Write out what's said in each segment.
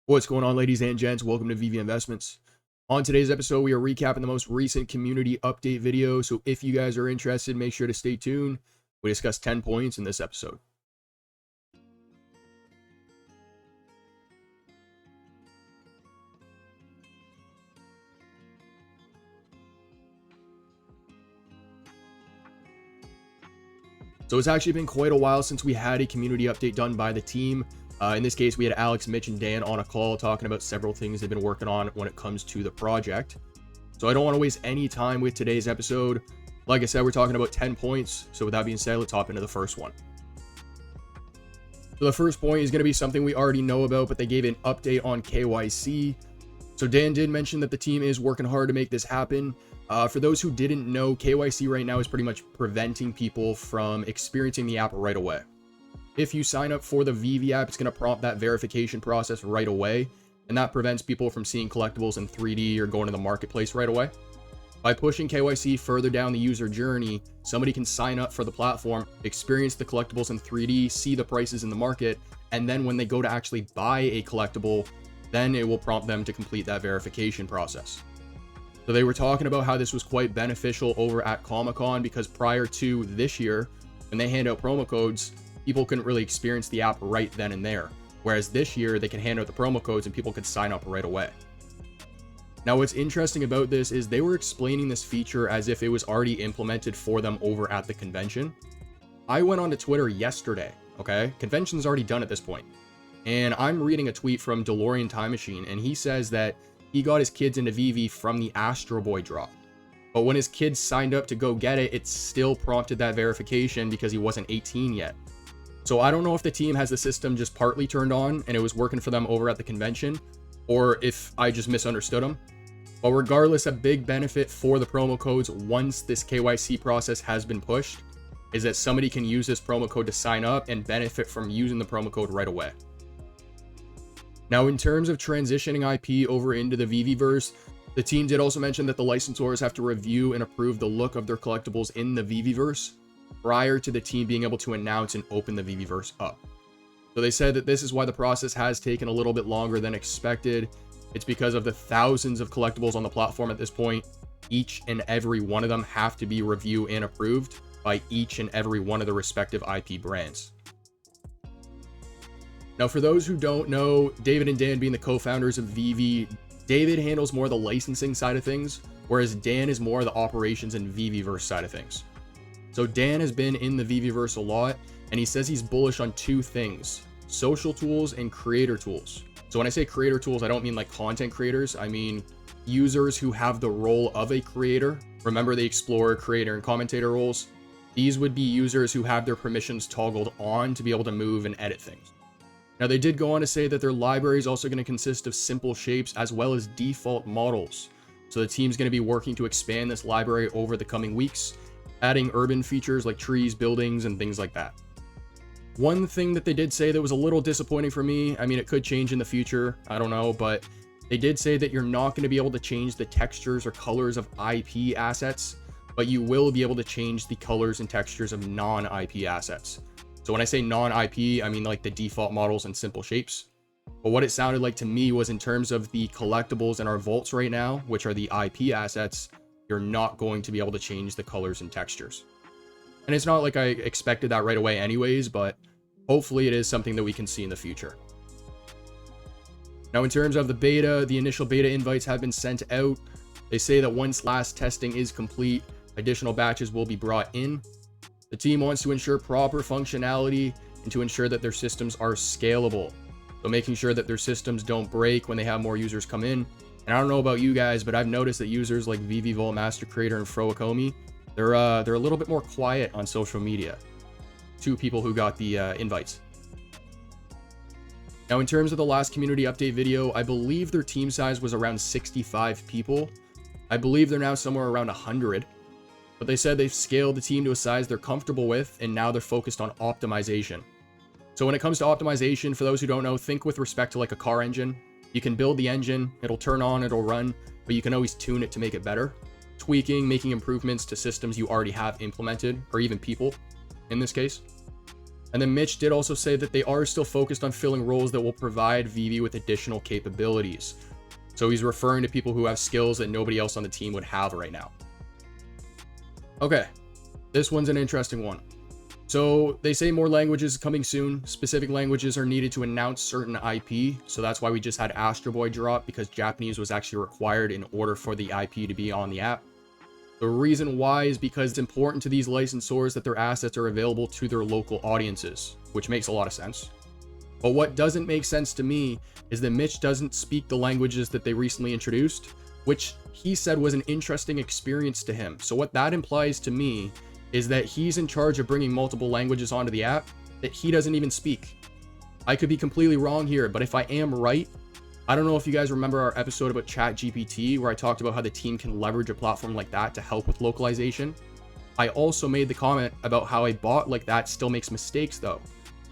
What's going on, ladies and gents? Welcome to VeVe Investments. On today's episode, we are recapping the most recent community update video. So if you guys are interested, make sure to stay tuned. We discuss 10 points in this episode. So it's actually been quite a while since we had a community update done by the team. In this case, we had Alex, Mitch, and Dan on a call talking about several things they've been working on when it comes to the project. So I don't want to waste any time with today's episode. Like I said, we're talking about 10 points. So with that being said, let's hop into the first one. So the first point is going to be something we already know about, but they gave an update on KYC. So Dan did mention that the team is working hard to make this happen. For those who didn't know, KYC right now is pretty much preventing people from experiencing the app right away. If you sign up for the VeVe app, it's going to prompt that verification process right away, and that prevents people from seeing collectibles in 3D or going to the marketplace right away. By pushing KYC further down the user journey, somebody can sign up for the platform, experience the collectibles in 3D, see the prices in the market, and then when they go to actually buy a collectible, then it will prompt them to complete that verification process. So they were talking about how this was quite beneficial over at Comic-Con because prior to this year, when they hand out promo codes, people couldn't really experience the app right then and there. Whereas this year, they can hand out the promo codes and people could sign up right away. Now, what's interesting about this is they were explaining this feature as if it was already implemented for them over at the convention. I went onto Twitter yesterday, okay? Convention's already done at this point. And I'm reading a tweet from DeLorean Time Machine, and he says that he got his kids into VeVe from the Astro Boy drop. But when his kids signed up to go get it, it still prompted that verification because he wasn't 18 yet. So I don't know if the team has the system just partly turned on and it was working for them over at the convention, or if I just misunderstood them. But regardless, a big benefit for the promo codes once this KYC process has been pushed is that somebody can use this promo code to sign up and benefit from using the promo code right away. Now, in terms of transitioning IP over into the VeVeVerse, the team did also mention that the licensors have to review and approve the look of their collectibles in the VeVeVerse prior to the team being able to announce and open the VeVeVerse up. So they said that this is why the process has taken a little bit longer than expected. It's because of the thousands of collectibles on the platform at this point. Each and every one of them have to be reviewed and approved by each and every one of the respective IP brands. Now, for those who don't know, David and Dan being the co-founders of VeVe, David handles more the licensing side of things, whereas Dan is more the operations and VeVeVerse side of things. So Dan has been in the VeVeVerse a lot, and he says he's bullish on two things: social tools and creator tools. So when I say creator tools, I don't mean like content creators. I mean users who have the role of a creator. Remember the explorer, creator, and commentator roles? These would be users who have their permissions toggled on to be able to move and edit things. Now, they did go on to say that their library is also going to consist of simple shapes as well as default models. So the team's going to be working to expand this library over the coming weeks, adding urban features like trees, buildings, and things like that. One thing that they did say that was a little disappointing for me, I mean, it could change in the future, I don't know, but they did say that you're not going to be able to change the textures or colors of IP assets, but you will be able to change the colors and textures of non-IP assets. So when I say non-IP, I mean like the default models and simple shapes. But what it sounded like to me was in terms of the collectibles in our vaults right now, which are the IP assets, you're not going to be able to change the colors and textures. And it's not like I expected that right away anyways, but hopefully it is something that we can see in the future. Now, in terms of the beta, the initial beta invites have been sent out. They say that once last testing is complete, additional batches will be brought in. The team wants to ensure proper functionality and to ensure that their systems are scalable. So making sure that their systems don't break when they have more users come in. And I don't know about you guys, but I've noticed that users like VeVe Vault Master Creator and Froakomi, they're a little bit more quiet on social media. Two people who got the invites. Now, in terms of the last community update video, I believe their team size was around 65 people. I believe they're now somewhere around 100. But they said they've scaled the team to a size they're comfortable with, and now they're focused on optimization. So when it comes to optimization, for those who don't know, think with respect to like a car engine. You can build the engine, it'll turn on, it'll run, but you can always tune it to make it better. Tweaking, making improvements to systems you already have implemented, or even people in this case. And then Mitch did also say that they are still focused on filling roles that will provide VeVe with additional capabilities. So he's referring to people who have skills that nobody else on the team would have right now. Okay, this one's an interesting one. So they say more languages coming soon. Specific languages are needed to announce certain IP. So that's why we just had Astro Boy drop, because Japanese was actually required in order for the IP to be on the app. The reason why is because it's important to these licensors that their assets are available to their local audiences, which makes a lot of sense. But what doesn't make sense to me is that Mitch doesn't speak the languages that they recently introduced, which he said was an interesting experience to him. So what that implies to me is that he's in charge of bringing multiple languages onto the app that he doesn't even speak. I could be completely wrong here, but if I am right, I don't know if you guys remember our episode about ChatGPT where I talked about how the team can leverage a platform like that to help with localization. I also made the comment about how a bot like that still makes mistakes though.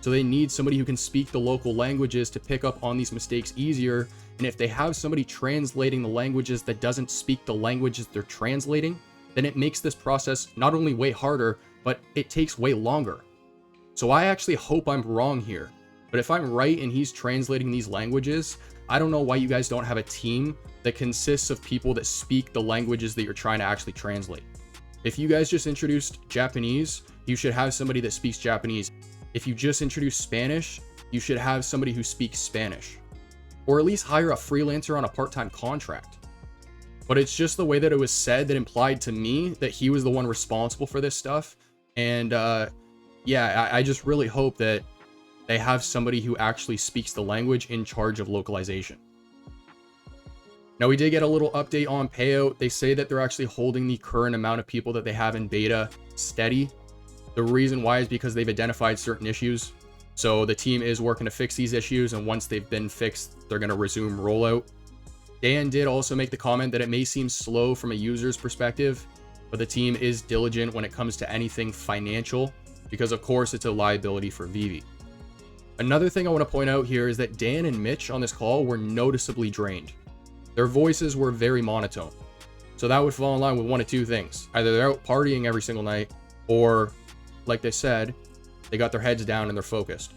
So they need somebody who can speak the local languages to pick up on these mistakes easier. And if they have somebody translating the languages that doesn't speak the languages they're translating, then it makes this process not only way harder, but it takes way longer. So I actually hope I'm wrong here. But if I'm right and he's translating these languages, I don't know why you guys don't have a team that consists of people that speak the languages that you're trying to actually translate. If you guys just introduced Japanese, you should have somebody that speaks Japanese. If you just introduced Spanish, you should have somebody who speaks Spanish. Or at least hire a freelancer on a part-time contract. But it's just the way that it was said that implied to me that he was the one responsible for this stuff. And yeah, I just really hope that they have somebody who actually speaks the language in charge of localization. Now, we did get a little update on Payout. They say that they're actually holding the current amount of people that they have in beta steady. The reason why is because they've identified certain issues. So the team is working to fix these issues, and once they've been fixed, they're going to resume rollout. Dan did also make the comment that it may seem slow from a user's perspective, but the team is diligent when it comes to anything financial, because of course it's a liability for VeVe. Another thing I want to point out here is that Dan and Mitch on this call were noticeably drained. Their voices were very monotone. So that would fall in line with one of two things. Either they're out partying every single night, or like they said, they got their heads down and they're focused.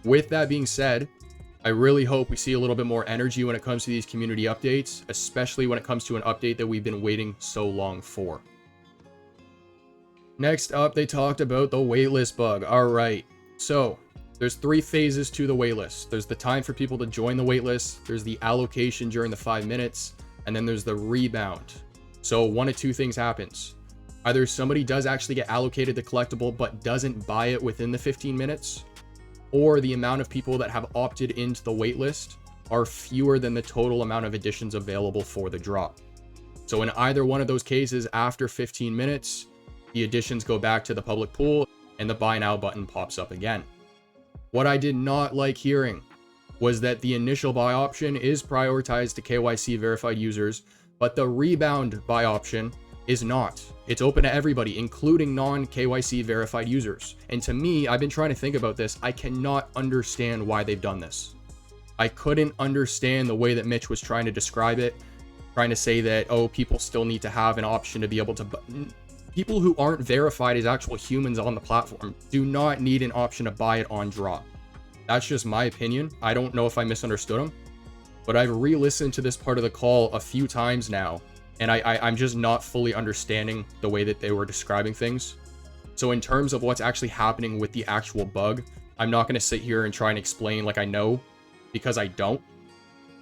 With that being said, I really hope we see a little bit more energy when it comes to these community updates, especially when it comes to an update that we've been waiting so long for. Next up, they talked about the waitlist bug. All right, so there's 3 phases to the waitlist. There's the time for people to join the waitlist, there's the allocation during the 5 minutes, and then there's the rebound. So one of two things happens. Either somebody does actually get allocated the collectible but doesn't buy it within the 15 minutes, or the amount of people that have opted into the waitlist are fewer than the total amount of editions available for the drop. So in either one of those cases, after 15 minutes, the editions go back to the public pool and the buy now button pops up again. What I did not like hearing was that the initial buy option is prioritized to KYC verified users, but the rebound buy option is not. It's open to everybody, including non-KYC verified users. And to me, I've been trying to think about this. I cannot understand why they've done this. I couldn't understand the way that Mitch was trying to describe it, trying to say that, oh, people still need to have an option to be able to... People who aren't verified as actual humans on the platform do not need an option to buy it on drop. That's just my opinion. I don't know if I misunderstood him, but I've re-listened to this part of the call a few times now, and I'm just not fully understanding the way that they were describing things. So in terms of what's actually happening with the actual bug, I'm not going to sit here and try and explain like I know, because I don't.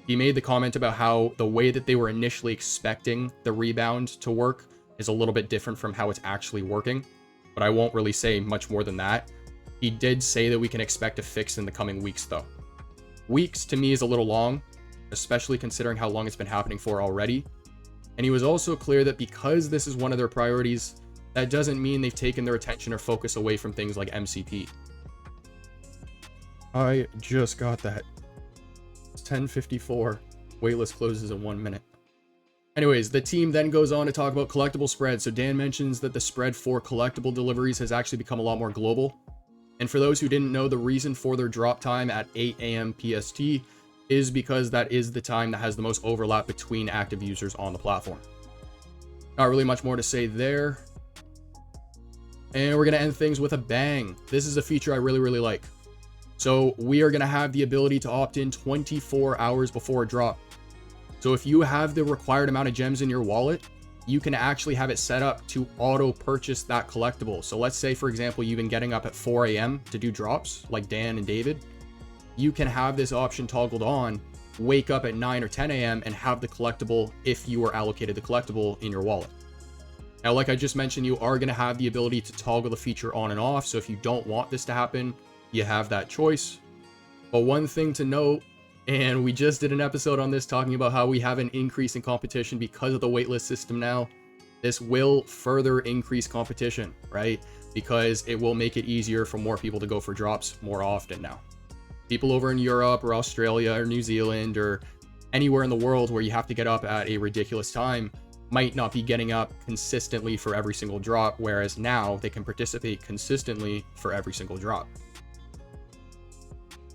He made the comment about how the way that they were initially expecting the rebound to work is a little bit different from how it's actually working, but I won't really say much more than that. He did say that we can expect a fix in the coming weeks though. Weeks to me is a little long, especially considering how long it's been happening for already. And he was also clear that because this is one of their priorities, that doesn't mean they've taken their attention or focus away from things like MCP. I just got that. It's 10:54. Waitlist closes in 1 minute. Anyways, the team then goes on to talk about collectible spread. So Dan mentions that the spread for collectible deliveries has actually become a lot more global. And for those who didn't know, the reason for their drop time at 8 a.m. PST is because that is the time that has the most overlap between active users on the platform. Not really much more to say there. And we're going to end things with a bang. This is a feature I really, really like. So we are going to have the ability to opt in 24 hours before a drop. So if you have the required amount of gems in your wallet, you can actually have it set up to auto purchase that collectible. So let's say, for example, you've been getting up at 4 a.m. to do drops like Dan and David. You can have this option toggled on, wake up at 9 or 10 a.m. and have the collectible if you are allocated the collectible in your wallet. Now, like I just mentioned, you are going to have the ability to toggle the feature on and off. So if you don't want this to happen, you have that choice. But one thing to note, and we just did an episode on this talking about how we have an increase in competition because of the waitlist system now. This will further increase competition, right? Because it will make it easier for more people to go for drops more often now. People over in Europe or Australia or New Zealand or anywhere in the world where you have to get up at a ridiculous time might not be getting up consistently for every single drop, whereas now they can participate consistently for every single drop.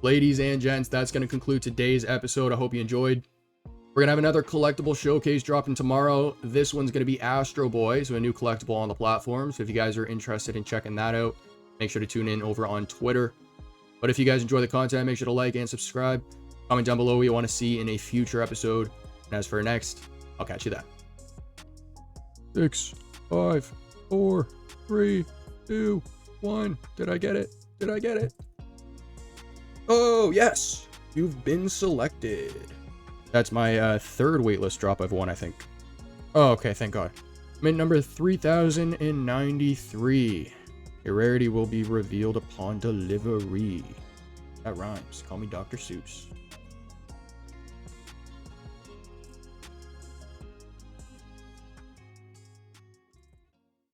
Ladies and gents, that's going to conclude today's episode. I hope you enjoyed. We're going to have another collectible showcase dropping tomorrow. This one's going to be Astro Boy, so a new collectible on the platform. So if you guys are interested in checking that out, make sure to tune in over on Twitter. But if you guys enjoy the content, make sure to like and subscribe. Comment down below what you want to see in a future episode. And as for next, I'll catch you then. 6, 5, 4, 3, 2, 1. Did I get it? Did I get it? Oh, yes. You've been selected. That's my third waitlist drop I've won, I think. Oh, okay. Thank God. Mint number 3093. Your rarity will be revealed upon delivery. That rhymes. Call me Dr. Seuss.